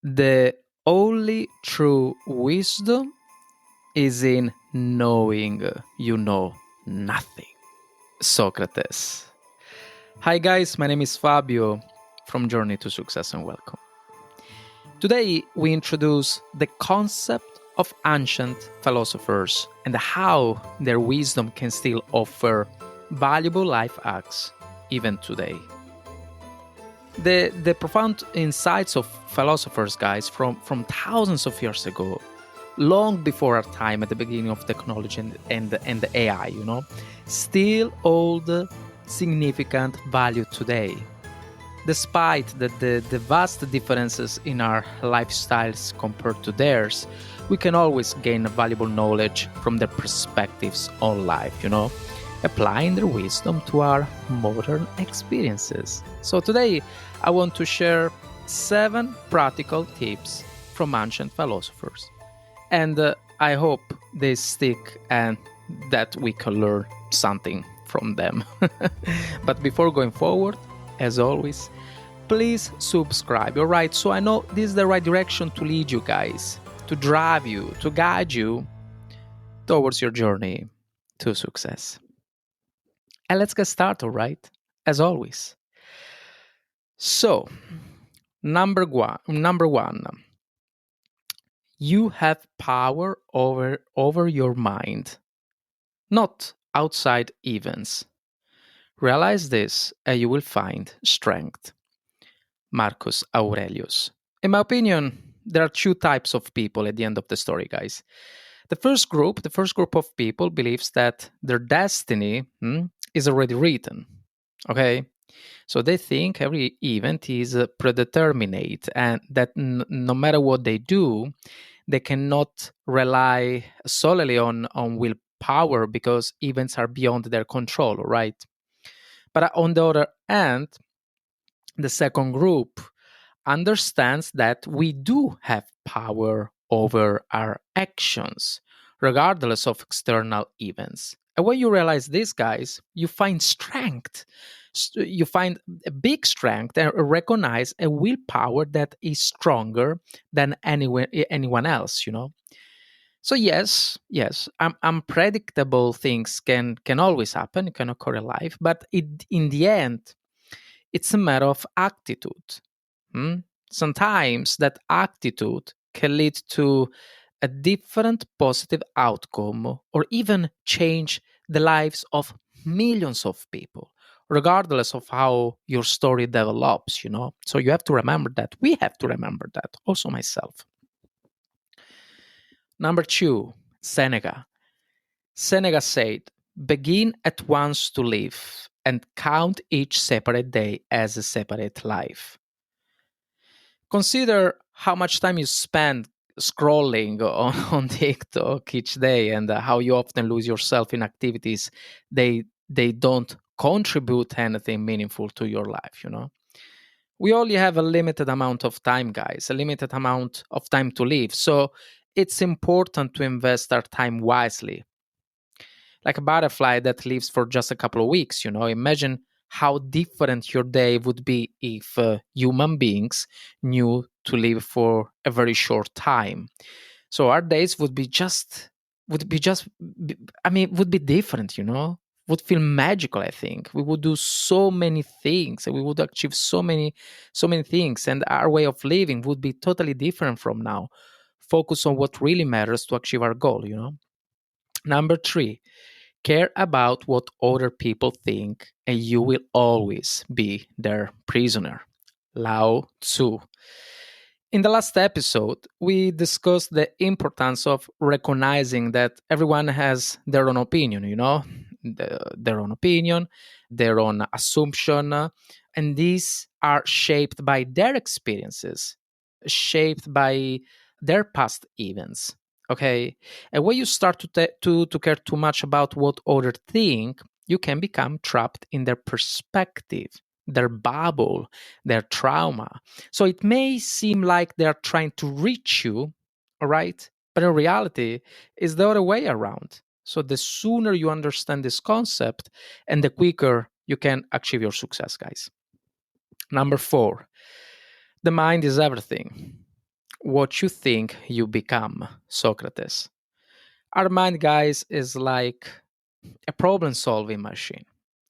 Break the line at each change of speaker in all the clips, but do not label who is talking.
The only true wisdom is in knowing you know nothing. Socrates. Hi, guys, my name is Fabio from Journey to Success, and welcome. Today, we introduce the concept of ancient philosophers and how their wisdom can still offer valuable life hacks even today. The profound insights of philosophers, guys, from thousands of years ago, long before our time at the beginning of technology and the AI, still hold significant value today. Despite the vast differences in our lifestyles compared to theirs, we can always gain valuable knowledge from their perspectives on life, applying their wisdom to our modern experiences. So today, I want to share 7 practical tips from ancient philosophers. And I hope they stick and that we can learn something from them. But before going forward, as always, please subscribe, all right? So I know this is the right direction to lead you guys, to drive you, to guide you towards your journey to success. And let's get started, right? As always. So, number one, you have power over your mind, not outside events. Realize this and you will find strength. Marcus Aurelius. In my opinion, there are 2 types of people at the end of the story, guys. The first group of people believes that their destiny is already written. Okay? So they think every event is predeterminate and that no matter what they do, they cannot rely solely on willpower because events are beyond their control, right? But on the other hand, the second group understands that we do have power over our actions, regardless of external events. And when you realize this, guys, you find strength. You find a big strength and recognize a willpower that is stronger than anyone else, So yes, unpredictable things can always happen, can occur in life, but in the end, it's a matter of attitude. Sometimes that attitude can lead to a different positive outcome or even change the lives of millions of people, regardless of how your story develops, So you have to remember that. We have to remember that. Also myself. Number 2, Seneca. Seneca said, begin at once to live and count each separate day as a separate life. Consider how much time you spend scrolling on TikTok each day and how you often lose yourself in activities they don't contribute anything meaningful to your life, We only have a limited amount of time, guys, a limited amount of time to live. So it's important to invest our time wisely. Like a butterfly that lives for just a couple of weeks, Imagine how different your day would be if human beings knew to live for a very short time. So our days would be different, would feel magical. I think we would do so many things and we would achieve so many things, and our way of living would be totally different from now. Focus on what really matters to achieve our goal. Number 3, care about what other people think, and you will always be their prisoner. Lao Tzu. In the last episode, we discussed the importance of recognizing that everyone has their own opinion, their own opinion, their own assumption, and these are shaped by their experiences, shaped by their past events. Okay, and when you start to care too much about what others think, you can become trapped in their perspective, their bubble, their trauma. So it may seem like they're trying to reach you, all right? But in reality, it's the other way around. So the sooner you understand this concept and the quicker you can achieve your success, guys. Number 4, the mind is everything. what you think you become, Socrates. Our mind, guys, is like a problem solving machine.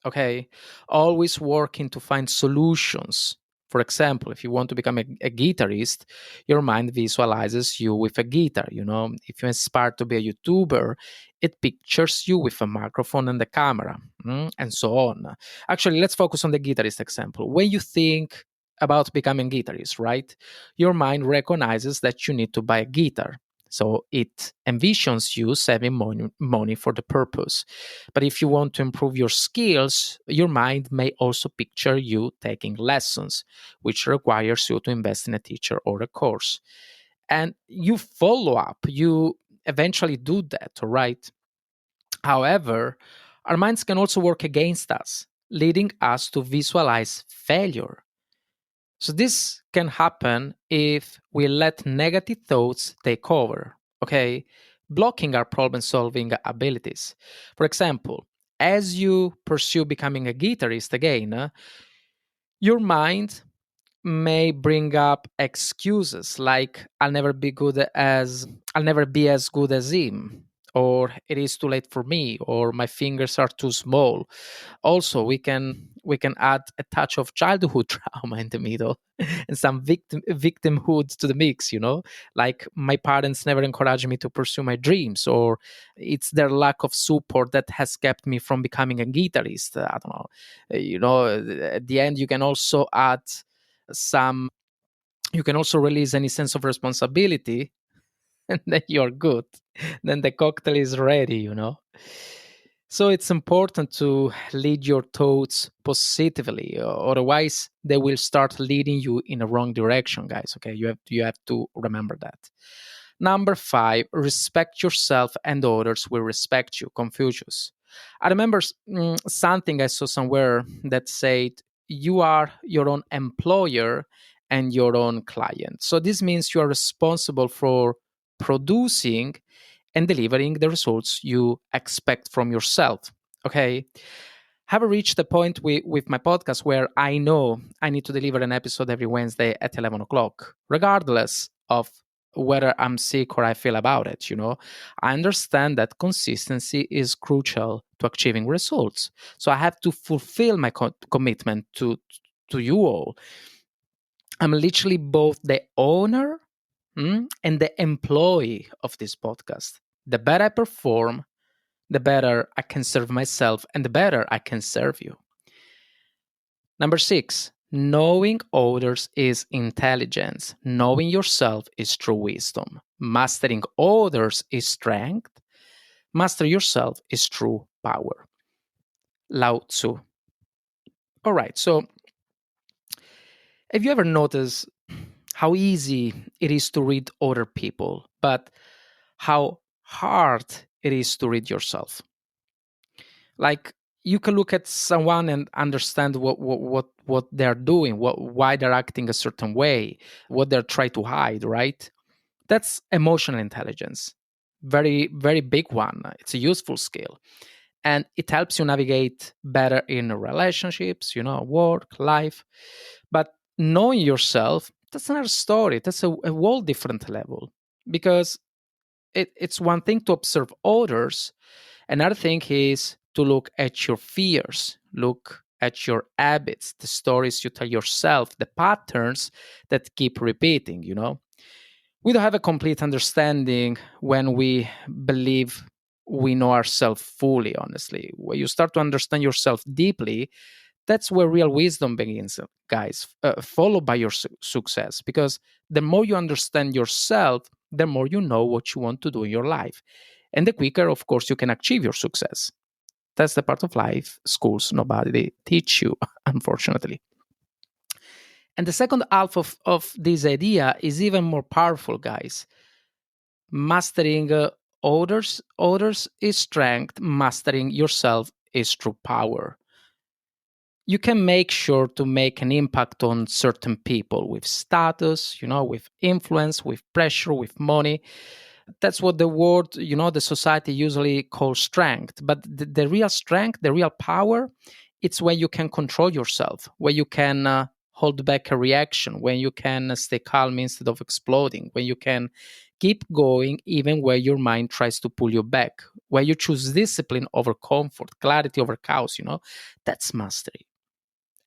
Okay. Always working to find solutions. For example, if you want to become a guitarist, your mind visualizes you with a guitar. If you aspire to be a YouTuber, it pictures you with a microphone and the camera, and so on. Actually, let's focus on the guitarist example. When you think about becoming a guitarist, right, your mind recognizes that you need to buy a guitar. So it envisions you saving money for the purpose. But if you want to improve your skills, your mind may also picture you taking lessons, which requires you to invest in a teacher or a course. And you follow up, you eventually do that, right? However, our minds can also work against us, leading us to visualize failure. So this can happen if we let negative thoughts take over, okay, blocking our problem solving abilities. For example, as you pursue becoming a guitarist again, your mind may bring up excuses like I'll never be as good as him, or it is too late for me, or my fingers are too small. Also, we can add a touch of childhood trauma in the middle and some victimhood to the mix, like my parents never encouraged me to pursue my dreams, or it's their lack of support that has kept me from becoming a guitarist. I don't know. At the end, you can also add some you can also release any sense of responsibility, and then you're good. Then the cocktail is ready. So it's important to lead your thoughts positively, otherwise they will start leading you in the wrong direction, guys. Okay, you have to remember that. Number 5, respect yourself and others will respect you. Confucius. I remember something I saw somewhere that said, you are your own employer and your own client. So this means you are responsible for producing and delivering the results you expect from yourself. Okay. Have I reached the point with my podcast where I know I need to deliver an episode every Wednesday at 11 o'clock, regardless of whether I'm sick or I feel about it? I understand that consistency is crucial to achieving results. So I have to fulfill my commitment to you all. I'm literally both the owner and the employee of this podcast. The better I perform, the better I can serve myself and the better I can serve you. Number 6, knowing others is intelligence. Knowing yourself is true wisdom. Mastering others is strength. Master yourself is true power. Lao Tzu. All right, so have you ever noticed how easy it is to read other people, but how hard it is to read yourself? Like, you can look at someone and understand what they're doing, why they're acting a certain way, what they're trying to hide, right? That's emotional intelligence. Very, very big one. It's a useful skill. And it helps you navigate better in relationships, work, life. But knowing yourself, that's another story. That's a whole different level. Because it's one thing to observe others. Another thing is to look at your fears, look at your habits, the stories you tell yourself, the patterns that keep repeating. We don't have a complete understanding when we believe we know ourselves fully, honestly. When you start to understand yourself deeply, that's where real wisdom begins, guys, followed by your success. Because the more you understand yourself, the more you know what you want to do in your life. And the quicker, of course, you can achieve your success. That's the part of life schools nobody teach you, unfortunately. And the second half of this idea is even more powerful, guys. Mastering others is strength. Mastering yourself is true power. You can make sure to make an impact on certain people with status, with influence, with pressure, with money. That's what the world, the society usually calls strength. But the real strength, the real power, it's when you can control yourself, where you can hold back a reaction, when you can stay calm instead of exploding, when you can keep going even where your mind tries to pull you back, where you choose discipline over comfort, clarity over chaos, that's mastery.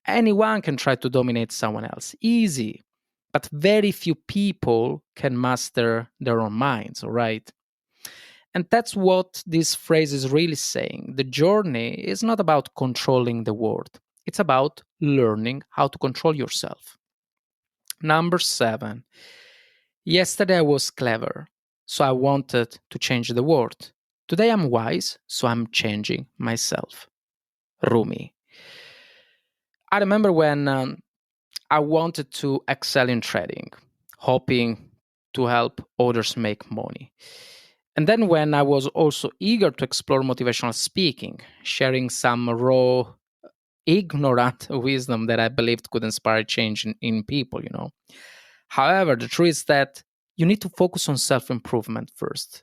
Anyone can try to dominate someone else, easy, but very few people can master their own minds, all right? And that's what this phrase is really saying. The journey is not about controlling the world, it's about learning how to control yourself. Number 7. Yesterday I was clever, so I wanted to change the world. Today I'm wise, so I'm changing myself. Rumi. I remember when I wanted to excel in trading, hoping to help others make money. And then when I was also eager to explore motivational speaking, sharing some raw, ignorant wisdom that I believed could inspire change in people. However, the truth is that you need to focus on self improvement first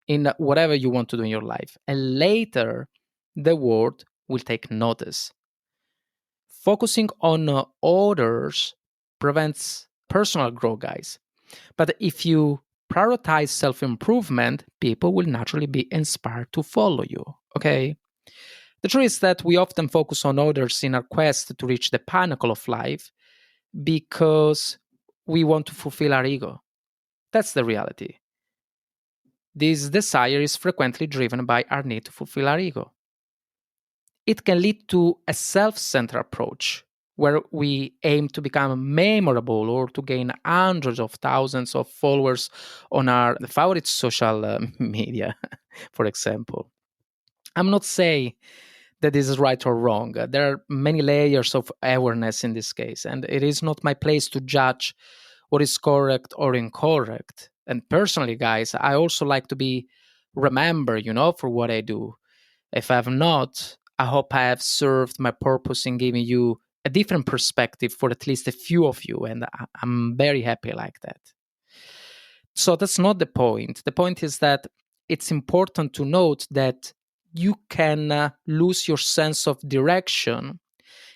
in whatever you want to do in your life. And later, the world will take notice. Focusing on others prevents personal growth, guys. But if you prioritize self improvement, people will naturally be inspired to follow you. Okay? The truth is that we often focus on others in our quest to reach the pinnacle of life because we want to fulfill our ego. That's the reality. This desire is frequently driven by our need to fulfill our ego. It can lead to a self centered approach where we aim to become memorable or to gain hundreds of thousands of followers on our favorite social media, for example. I'm not saying that this is right or wrong. There are many layers of awareness in this case, and it is not my place to judge what is correct or incorrect. And personally, guys, I also like to be remembered, for what I do. If I have not, I hope I have served my purpose in giving you a different perspective for at least a few of you, and I'm very happy like that. So that's not the point. The point is that it's important to note that you can lose your sense of direction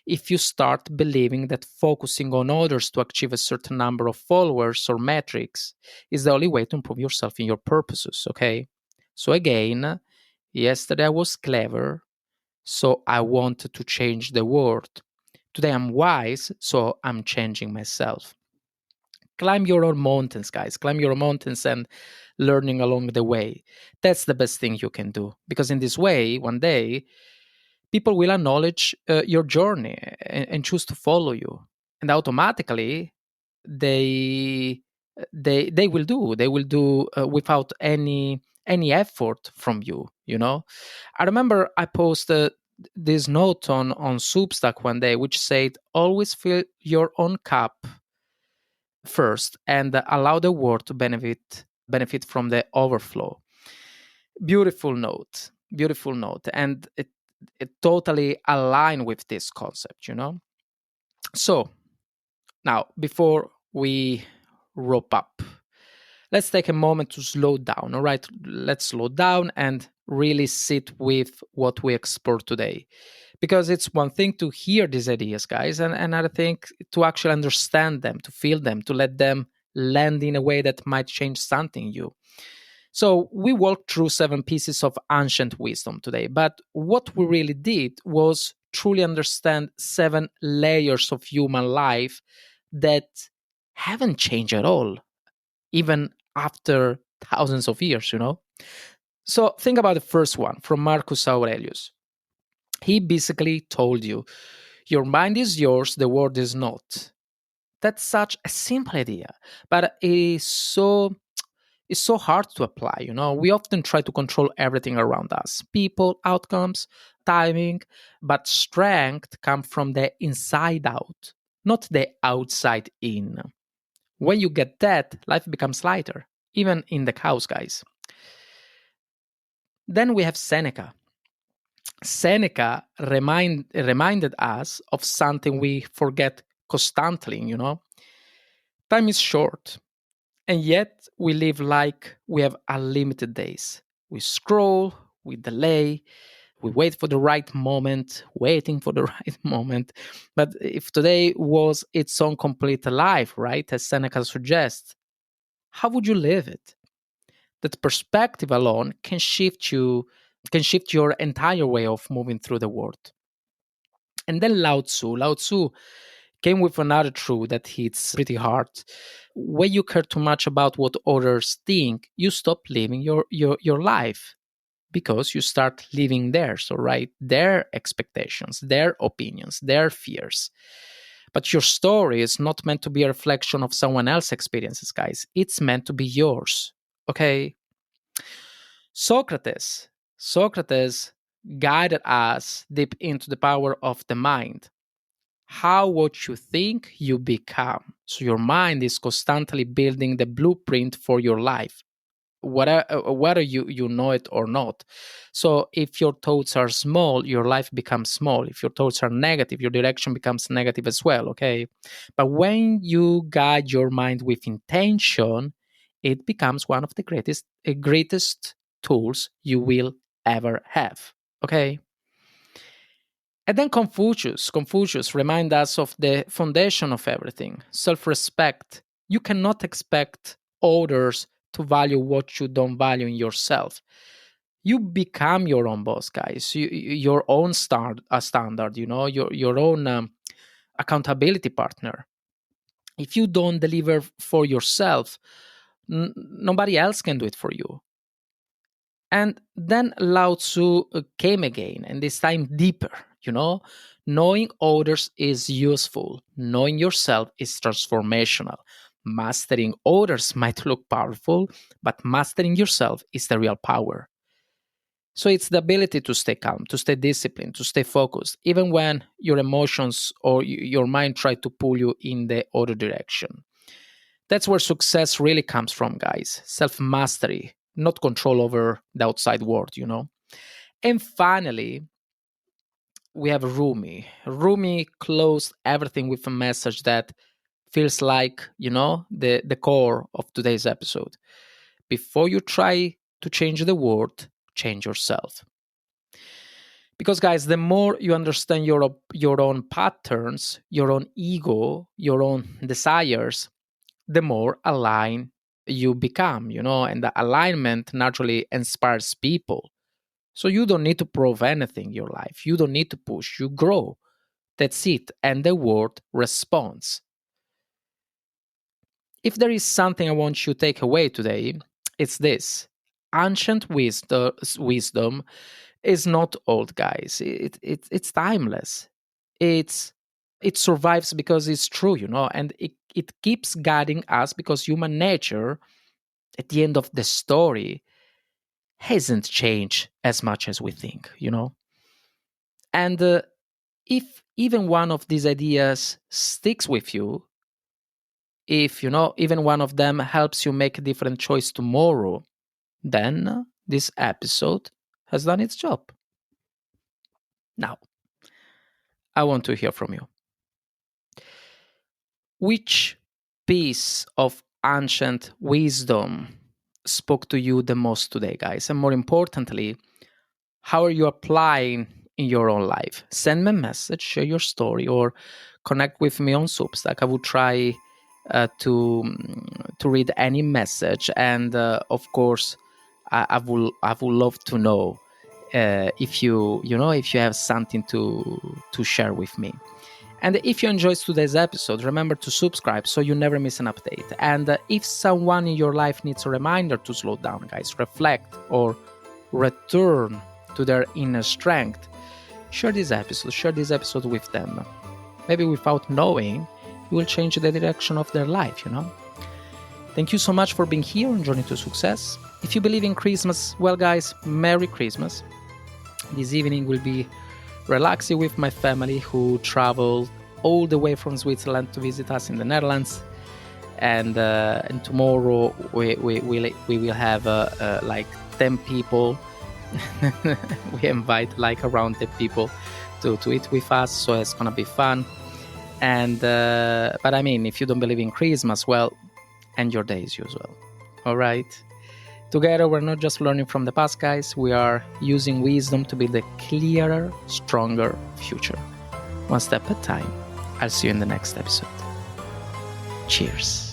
if you start believing that focusing on others to achieve a certain number of followers or metrics is the only way to improve yourself in your purposes, okay? So again, yesterday I was clever, so I wanted to change the world. Today I'm wise, so I'm changing myself. Climb your own mountains, guys. Climb your own mountains and learning along the way. That's the best thing you can do. Because in this way, one day, people will acknowledge your journey and choose to follow you. And automatically, they they will do without any effort from you. I remember I posted this note on Substack one day which said, always fill your own cup first and allow the world to benefit from the overflow. Beautiful note, and it totally aligned with this concept. So now, before we wrap up, let's take a moment to slow down. All right, let's slow down and really sit with what we explored today. Because it's one thing to hear these ideas, guys, and another thing to actually understand them, to feel them, to let them land in a way that might change something in you. So we walked through 7 pieces of ancient wisdom today, but what we really did was truly understand 7 layers of human life that haven't changed at all, even after thousands of years. So think about the first one from Marcus Aurelius. He basically told you, your mind is yours, the world is not. That's such a simple idea, but it's so hard to apply. We often try to control everything around us, people, outcomes, timing, but strength comes from the inside out, not the outside in. When you get that, life becomes lighter, even in the chaos, guys. Then we have Seneca. Seneca reminded us of something we forget constantly. Time is short, and yet we live like we have unlimited days. We scroll, we delay, We wait for the right moment, waiting for the right moment. But if today was its own complete life, right, as Seneca suggests, how would you live it? That perspective alone can shift your entire way of moving through the world. And then Lao Tzu came with another truth that hits pretty hard. When you care too much about what others think, you stop living your life, because you start living theirs, all right? Their expectations, their opinions, their fears. But your story is not meant to be a reflection of someone else's experiences, guys. It's meant to be yours, okay? Socrates guided us deep into the power of the mind. How what you think, you become. So your mind is constantly building the blueprint for your life, whether you know it or not. So if your thoughts are small, your life becomes small. If your thoughts are negative, your direction becomes negative as well, okay? But when you guide your mind with intention, it becomes one of the greatest tools you will ever have, okay? And then Confucius remind us of the foundation of everything, self-respect. You cannot expect others to value what you don't value in yourself. You become your own boss, guys. Your own standard, your own accountability partner. If you don't deliver for yourself, nobody else can do it for you. And then Lao Tzu came again, and this time deeper, Knowing others is useful. Knowing yourself is transformational. Mastering others might look powerful, but mastering yourself is the real power. So it's the ability to stay calm, to stay disciplined, to stay focused, even when your emotions or your mind try to pull you in the other direction. That's where success really comes from, guys. Self-mastery, not control over the outside world. And finally, we have Rumi. Rumi closed everything with a message that feels like, the core of today's episode. Before you try to change the world, change yourself. Because, guys, the more you understand your own patterns, your own ego, your own desires, the more aligned you become, and the alignment naturally inspires people. So you don't need to prove anything in your life. You don't need to push. You grow. That's it. And the world responds. If there is something I want you to take away today, it's this. Ancient wisdom is not old, guys. It's timeless. It survives because it's true, and it keeps guiding us because human nature, at the end of the story, hasn't changed as much as we think. And if even one of these ideas sticks with you, if even one of them helps you make a different choice tomorrow, then this episode has done its job. Now, I want to hear from you. Which piece of ancient wisdom spoke to you the most today, guys? And more importantly, how are you applying in your own life? Send me a message, share your story, or connect with me on Substack. I will try to read any message, and of course, I will love to know if you have something to share with me. And if you enjoyed today's episode, remember to subscribe so you never miss an update. And if someone in your life needs a reminder to slow down, guys, reflect, or return to their inner strength, share this episode with them. Maybe without knowing, you will change the direction of their life. Thank you so much for being here on Journey to Success. If you believe in Christmas, well, guys, Merry Christmas. This evening will be relaxing with my family, who traveled all the way from Switzerland to visit us in the Netherlands. And tomorrow we will have like 10 people. We invite like around 10 people to eat with us, so it's gonna be fun. And but I mean, if you don't believe in Christmas, well, end your day as usual. All right. Together, we're not just learning from the past, guys. We are using wisdom to build a clearer, stronger future. One step at a time. I'll see you in the next episode. Cheers.